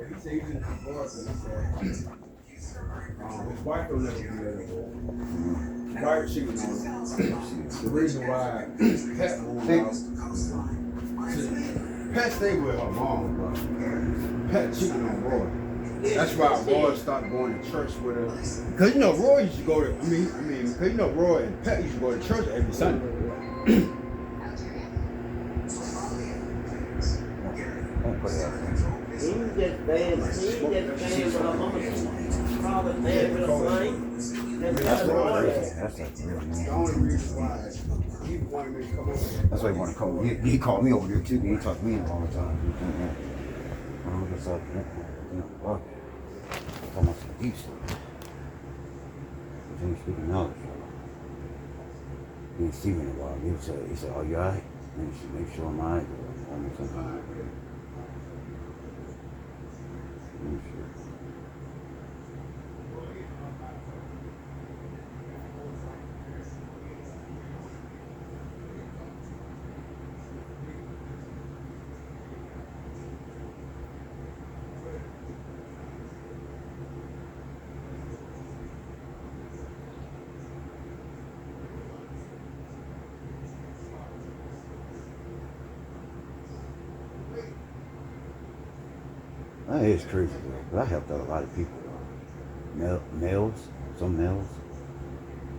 He said he was in divorce and he said his wife will never be there. Wife cheating on him. The reason why Pat moved out. Pat stayed with her mom, bro. Pat cheated on Roy. That's why Roy started going to church with her. Because you know Roy used to go to because you know Roy and Pat used to go to church every Sunday. He was just bad. He was just bad with her mama. Father bad with a flame. That's the only reason why he wanted me to come over there. That's why he wanted to come. He called me over there too. He talked to me all the time. I guess I fuck. I'm talking about some deep stuff. He ain't speaking knowledge. He didn't see me in a while. He said, "Oh, you alright?" And he said, "Make sure I'm alright." Almost something. That is crazy, though. But I helped out a lot of people. Males, some males,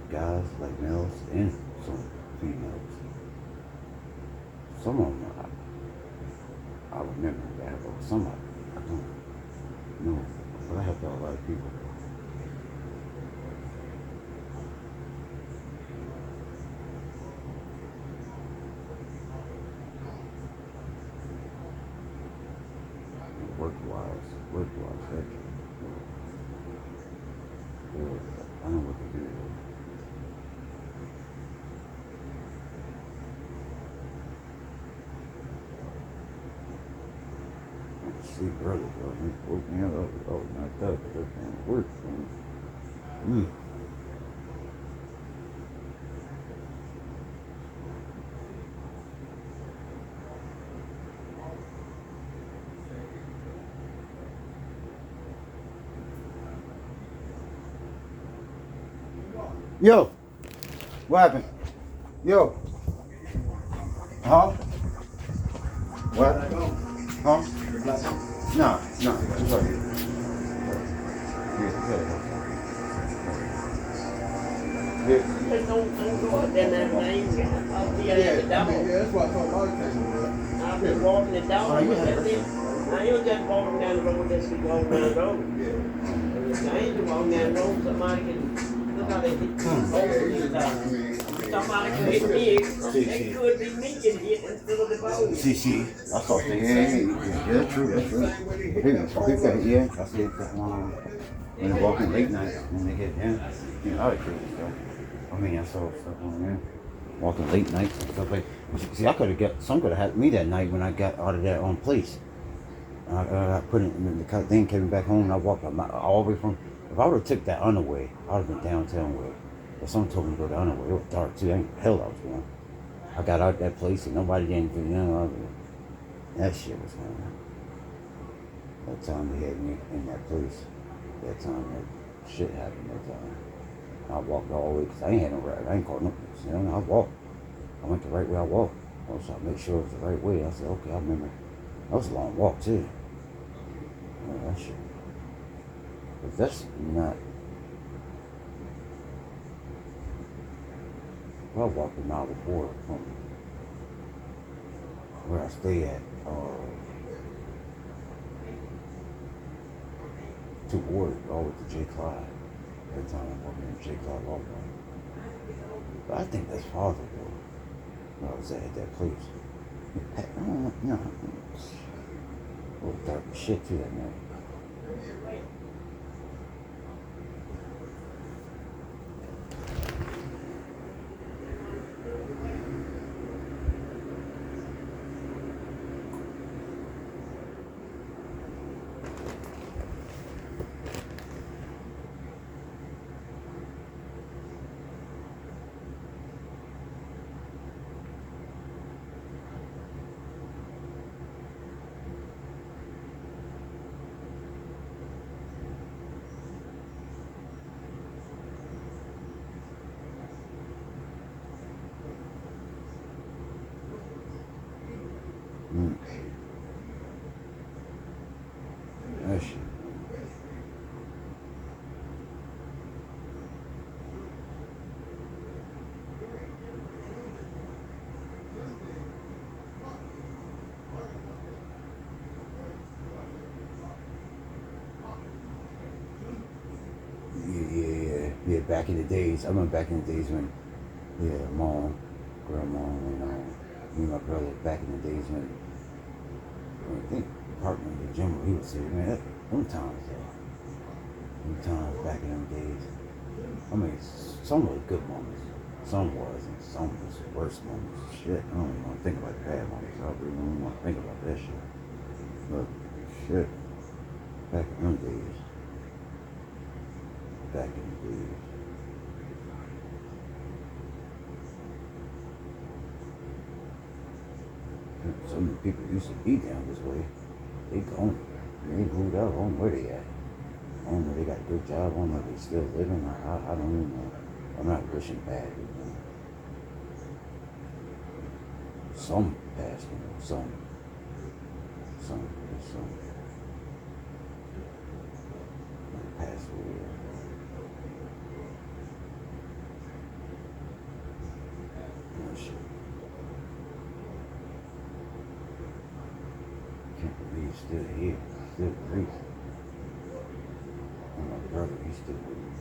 guys like males, and some females. Some of them I remember that, but some I don't know. But I helped out a lot of people. Work-wise, that, I know what to do. Sleep early, bro. He woke me up. I was knocked out. That work. Yo, what happened? Yo. Huh? What? Huh? No. It's all right. Just don't go up there that thing. I'll be at the dog. That's why I told my thing. I've been walking the dog. That's it. I ain't just walking down the road just to go down the road. Yeah. I ain't just walking down the road. Somebody can look how they hit somebody could hit me. It could be me getting hit instead of the ball. See, I saw things. Yeah, that's true. Yeah, I see it when they're walking late night when they get down. You know, I was crazy stuff. I mean, I saw stuff on there. Walking late nights and stuff like. See, I could have got some could have had me that night when I got out of that place. I put it in the thing, came back home, and I walked all the way from. If I would have took that underway, I would have been downtown way. But someone told me to go the underway. It was dark too. Hell, I was going. I got out that place and nobody did anything. You know, that shit was going. That time they had me in that place. That time that shit happened. That time I walked all the way because I ain't had no ride. I ain't called no place. You know, I walked. I went the right way. I walked. I was trying to make sure it was the right way. I said, okay, I remember. That was a long walk too. That shit. But that's not. I walked a mile before from where I stay at to Ward, all with the J. Clyde. Every time I'm walking in J. Clyde Walmart. But I think that's farther though. When I was at that place. I don't know. A little dark shit too that night. Yeah, back in the days. I remember back in the days when, yeah, mom, grandma, and me and my brother, back in the days when I think partner in the gym, he would say, man, them times back in them days. I mean, some were good moments, some was, and some was the worst moments. Shit, I don't even want to think about the bad moments. I really don't want to think about that shit. But shit, back in them days. Back in the days. So many people used to be down this way. They gone. They moved out. I don't know where they at. I don't know if they got a good job. I don't know if they still living. I don't even know. I'm not wishing bad. Some passed, some. Passed away. Oh shit. Can't believe he's still here. Still breathing. And my brother, he's still breathing.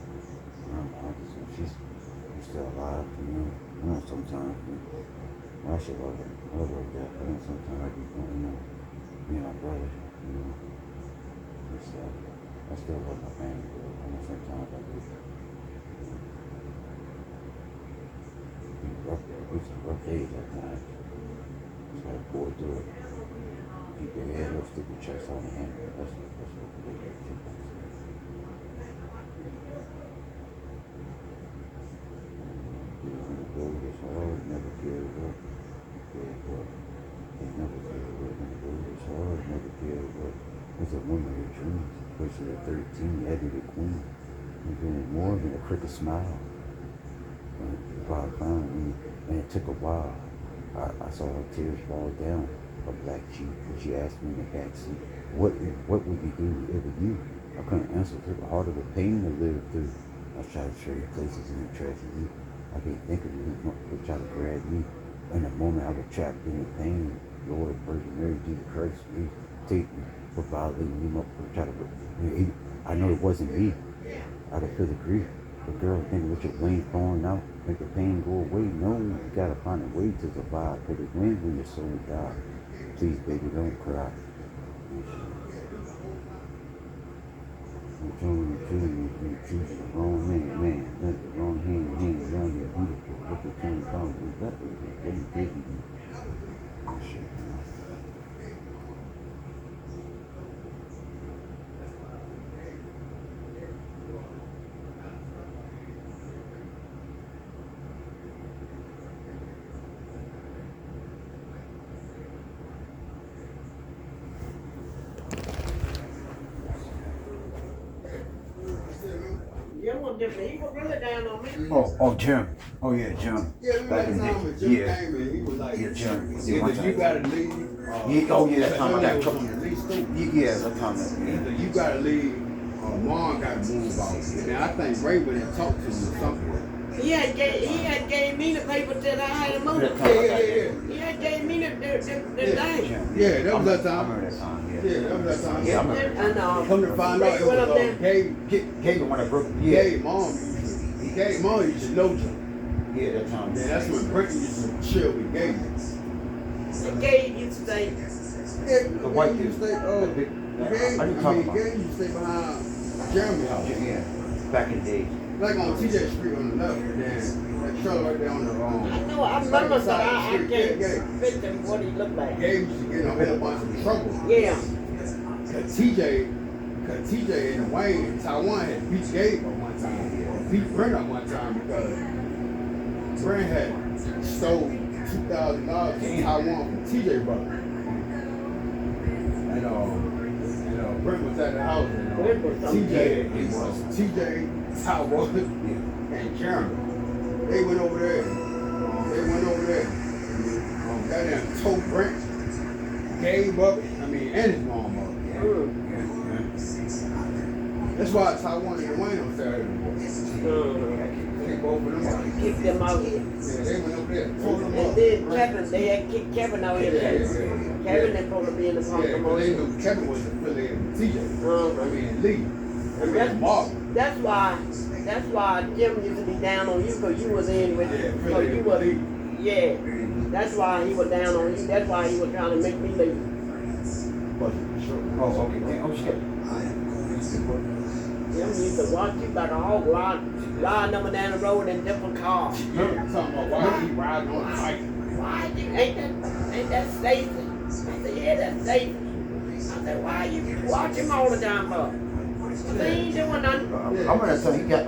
My aunt, she's still alive, you know, sometimes, I should love her. I love her death. But then sometimes I be going, me and my brother, I still love my family, but I know sometimes I do. It's rough days at times. Just gotta pour through it. Keep your head up, stick your chest on the handle. That's what they do. It's hard, never feel good. They never feel good. It's hard, never feel good. It's a woman of your dreams. Especially at 13, you had to be queen. You're doing more than a cricket smile. And it took a while. I saw her tears fall down her black cheek, and she asked me in the backseat, what would you do if it were you? I couldn't answer. It took a heart of a pain to live through. I was trying to show you places in the tragedy. I can't think of you. They try to grab me. In the moment I was trapped in the pain, Lord, Virgin Mary, Jesus Christ, please take me for violating me. I know it wasn't me. I could feel the grief. The girl thinking with your wings falling out, make the pain go away. No, you gotta find a way to survive. Cause it wins when your soul dies. Please, baby, don't cry. I'm telling you, choosing the wrong man, let the wrong hand, young and beautiful. What the turn down is that what you did to you. Oh shit, man. He was really down on me. Oh, Jim. Oh, yeah, Jim. Yeah, Back in the when Jim came in, he was like, yeah, Jim. either you gotta leave. That time I got trouble. Yeah, that time. Either you gotta leave or mom got moved out. And I think Ray went and talked to him or something. He had gave me the paper that I had to move. Yeah. He had gave me the thing. Yeah, that was that time. I remember that time, yeah. Yeah, that was that time. Yeah, I remember. And Come to find out, it was Gave him when I broke. He gave mom. He gave mom, you should know Jim. Yeah, that time. Yeah, that's when Brittany used to chill with Gabe. the gate used to stay. Yeah, The white Gabe dude. used to stay, I didn't talk about Gabe used to stay behind Jeremy house. Yeah, back in the day. Like on TJ Street on the left, and then that trailer right there on the I know, I remember, but I can't Gabe picture what he looked like. used to get in a whole bunch of trouble. Yeah. Cause TJ and Wayne in Taiwan had beat Gabe at one time, beat Brent at one time because Brent had stole $2,000 from Taiwan from TJ brother. And Brent was at the house and Brent was TJ, Taiwan, and Jeremy. They went over there. Goddamn told Brent, Gabe up, and his mom up. That's why Taiwan and Wayne don't stay anymore. They both of them out. Kicked them out here. Yeah, they went over there. Pulled them And up. then Kevin, they had kicked Kevin out here. Kevin is supposed to be in the Yeah, but they promotion. knew Kevin was affiliated with TJ. Lee. And that's why Jim used to be down on you because you was in with him. So you was, yeah. That's why he was down on you. That's why he was trying to make me leave. Oh, okay. Oh, shit. Jim used to watch you like a hog riding up and down the road in different cars. Talking about why he riding on a bike. Why you ain't that Stacy? I said, yeah, that's Stacy. I said, why you watch him all the time for? He ain't doing nothing. I'm gonna tell you, he can't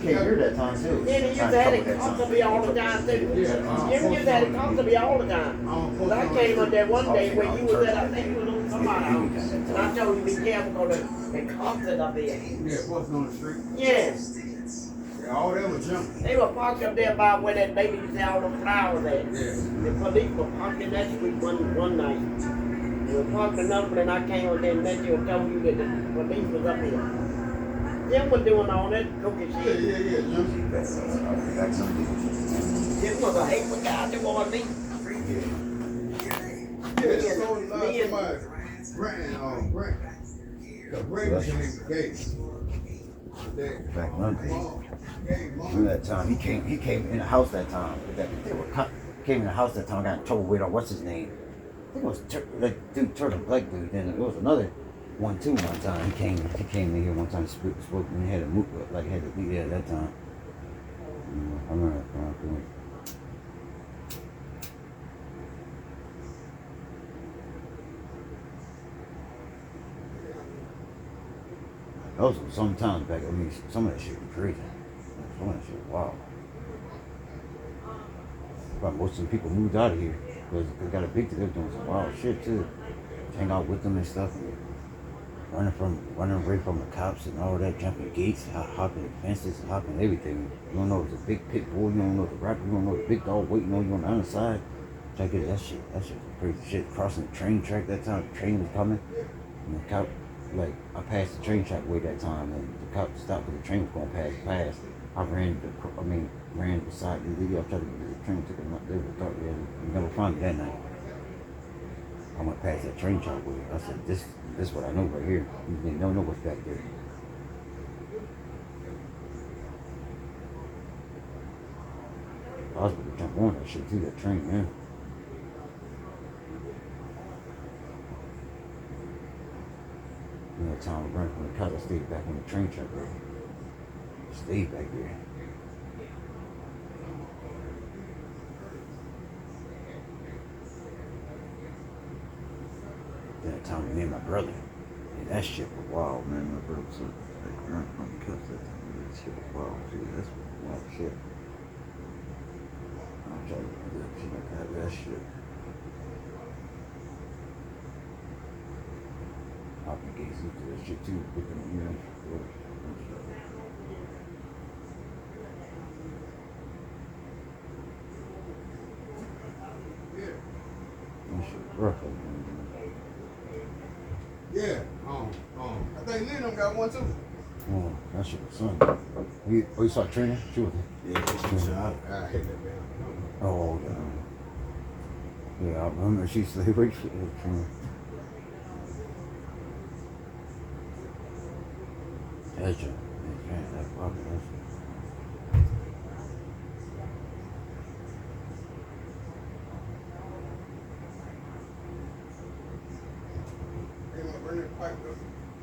hear that time too. Then he used to have it talk to me all the time too. Jim used to have it talk to me all the time. Cause I came up there one day where you was at, I think you was on somebody's house. And I told you to be careful because they concert up there. Yeah, posting on the street. Yes. Yeah, all them was jumping. They were parked up there by where that baby used to have all the flowers at. Yeah. The police were parked in that street one night. They were parked another one and I came on there and met you and told you that the police was up here. Jim was doing all that crooked Yeah, shit. Jim. Jim was a hateful guy toward me. Yeah, so somebody, Brent. The Brent was in the gate. Back Monday. Remember that time he came in the house that time. Came in the house that time. Got in trouble with what's his name? I think it was Turtle Black dude. Then it was another one too. One time he came in here one time. Spoke and he had a move like had to be there at that time. I remember that time. Those were sometimes back. I mean, some of that shit was crazy. Some of that shit was wild. But most of the people moved out of here because they got evicted. They were doing some wild shit too. Hang out with them and stuff. And running away from the cops and all that, jumping gates, hopping the fences, hopping everything. You don't know if it's a big pit bull. You don't know the rapper. You don't know the big dog waiting on you on the other side. Check it. That shit was crazy shit. Crossing the train track that time. The train was coming. And the cop. Like, I passed the train track way that time, and the cop stopped because the train was going past. I ran beside the lady. I tried to get the train, took him up there, but thought, yeah, you never found me that night. I went past that train track way. I said, this is what I know right here. You don't know what's back there. I was going to jump on that shit too, that train, man. You know, time to run from the car, I stayed back on the train track, bro. Stayed back there. Then that time me and my brother. Yeah, that shit was wild, man. My brother was like running from the car that time. That shit was wild, dude. That's wild shit. I'm trying to do that shit like that shit. Hopping gates into that shit too, looking, you know. That shit rough, man. Yeah, I think Lynn got one too. Oh, that shit was son. You saw Trina? She was Yeah, I hate that man. Oh, yeah, I remember she said, wait for Trina. That's just, that's fucking,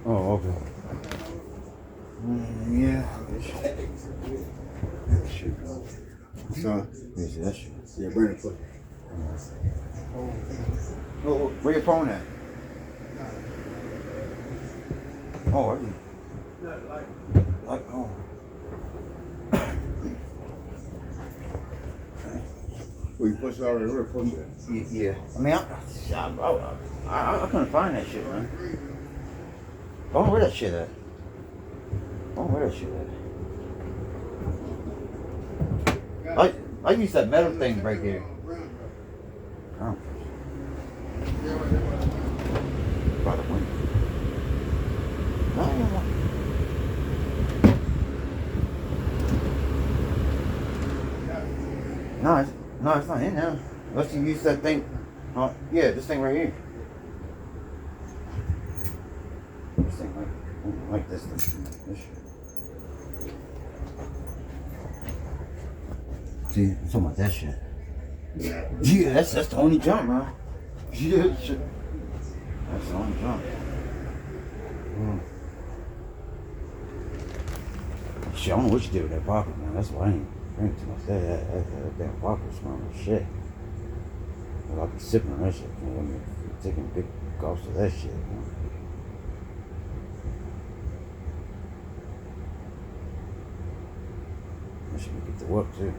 oh, okay. Yeah. That shit. So, yeah, that shit. Yeah, bring it quick. Oh, where your phone at? Oh, I didn't. Like, oh. Well, you pushed it already, where push it? Yeah. I mean, I couldn't find that shit, man. Oh, where that shit at? Oh, where that shit at? I used that metal thing right there. Oh. By the window. No, it's not in there. Unless you use that thing. Yeah, this thing right here. This thing right here. Like this shit. See, I'm talking about that shit. Yeah, that's the only jump, man. Yeah, shit. That's the only jump. Shit, I don't know what you did with that vodka, man. That's why I ain't drinking too much. That damn vodka smell like shit. I'll be sipping on that shit, man. I mean, taking big gulps of that shit, man. That shit would get to work, too.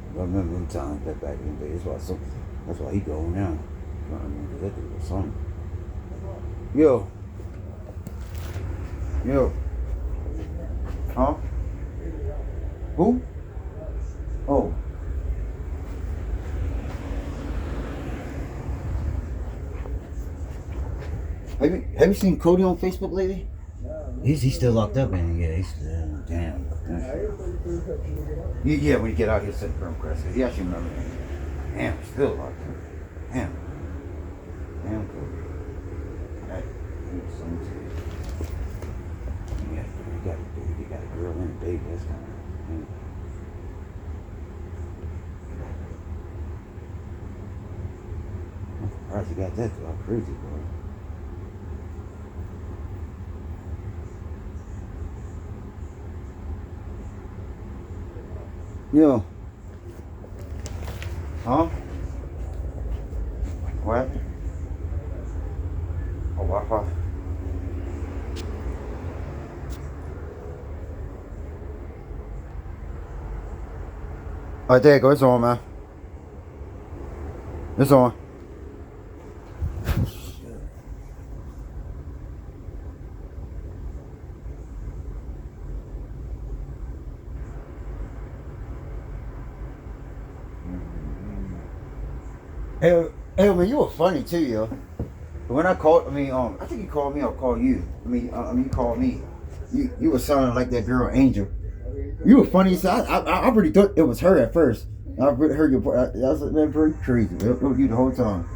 I remember them times back in the day. That's why he go now. I mean, that dude was something. Yo. Huh? Who? Oh. Have you seen Cody on Facebook lately? He's still locked up, man. Yeah, he's still damn. Yeah, when you get out here, set firm crest. He actually remember me. Damn, still locked up. Damn good. Hey, you got a girl and a baby. That's kind of. I'm surprised you got that though. I'm crazy, bro. Yo. Huh? What? Oh, Wi-Fi. Alright, there you go. It's on, man. It's on. Hey, man, you were funny too, yo. But when I called, I think you called me or called you. You called me. You were sounding like that girl Angel. You were funny, so I really thought it was her at first. I really heard your voice. I was like, man, very crazy. It was you the whole time.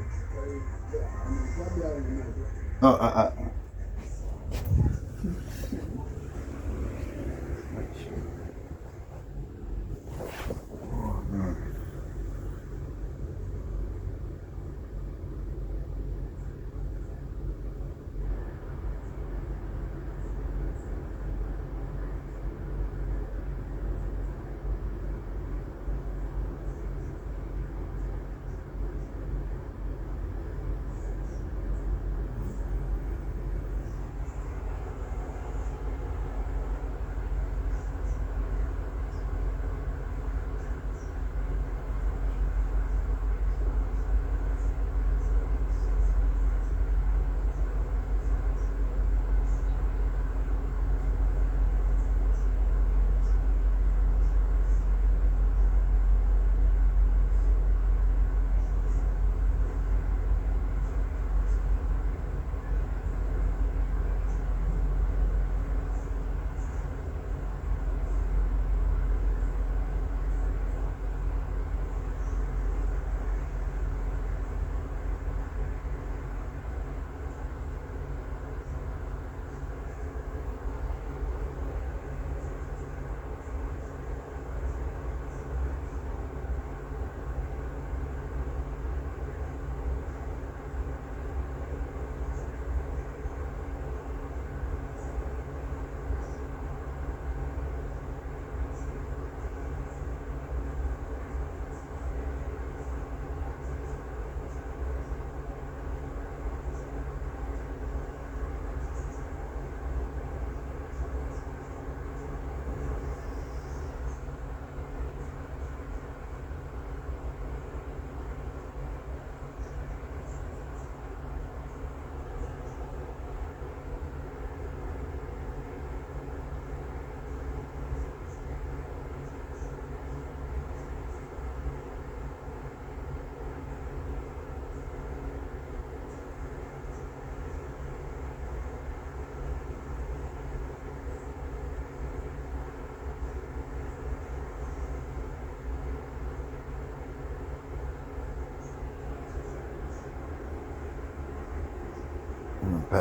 Pack